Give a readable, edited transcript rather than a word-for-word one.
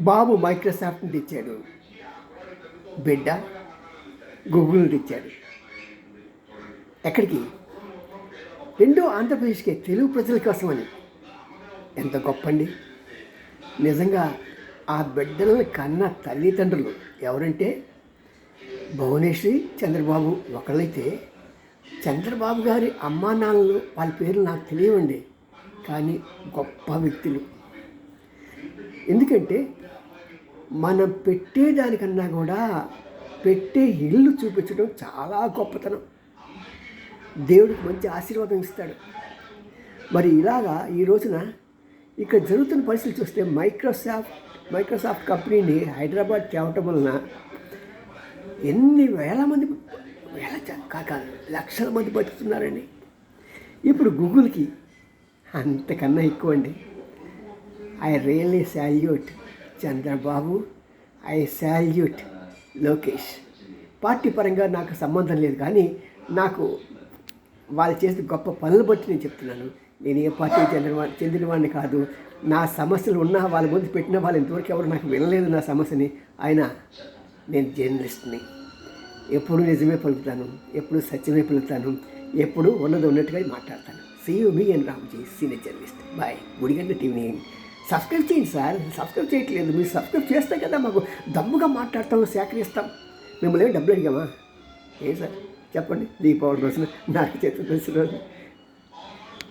బాబు మైక్రోసాఫ్ట్ని తెచ్చాడు, బిడ్డ గూగుల్ని తెచ్చాడు. ఎక్కడికి? రెండో ఆంధ్రప్రదేశ్కే, తెలుగు ప్రజల కోసమని. ఎంత గొప్పండి నిజంగా. ఆ బిడ్డలను కన్న తల్లిదండ్రులు ఎవరంటే భువనేశ్వరి, చంద్రబాబు ఒకళ్ళైతే, చంద్రబాబు గారి అమ్మా నాన్నలు వాళ్ళ పేర్లు నాకు తెలియవండి, కానీ గొప్ప వ్యక్తులు. ఎందుకంటే మనం పెట్టేదానికన్నా కూడా పెట్టే ఇల్లు చూపించడం చాలా గొప్పతనం. దేవుడికి మంచి ఆశీర్వాదం ఇస్తాడు. మరి ఇలాగా ఈ రోజున ఇక్కడ జరుగుతున్న పరిస్థితులు చూస్తే మైక్రోసాఫ్ట్ కంపెనీని హైదరాబాద్ తేవటం వలన ఎన్ని వేల మంది, కాక లక్షల మంది బతుకుతున్నారండి. ఇప్పుడు గూగుల్కి అంతకన్నా ఎక్కువ అండి. I really salute Chandrababu, I salute Lokesh. Party పరంగా నాకు సంబంధం లేదు, కానీ నాకు వాళ్ళు చేసిన గొప్ప పనులు బట్టి నేను చెప్తున్నాను. నేను ఏ పార్టీకి చెందినవాడిని కాదు. నా సమస్యలు ఉన్నా వాళ్ళ ముందు పెట్టిన వాళ్ళు ఇంతవరకు ఎవరు నాకు వినలేదు నా సమస్యని. అయినా నేను జర్నలిస్ట్ని, ఎప్పుడు నిజమే పలుకుతాను, ఎప్పుడు సత్యమే పలుకుతాను, ఎప్పుడు ఉన్నది ఉన్నట్టుగా మాట్లాడతాను. మీ and Ramji, senior journalist. Bye. గుడిగంట టీవీని సబ్స్క్రైబ్ చేయండి సార్. సబ్స్క్రైబ్ చేయట్లేదు. మీరు సబ్స్క్రైబ్ చేస్తే కదా మాకు దమ్ముగా మాట్లాడతాం, సేకరిస్తాం. మిమ్మల్ని ఏమి డబ్బులు అడిగామా? ఏ సార్ చెప్పండి. దీపావళి రోజున నాకు చేతులు తెలిసిన రోజు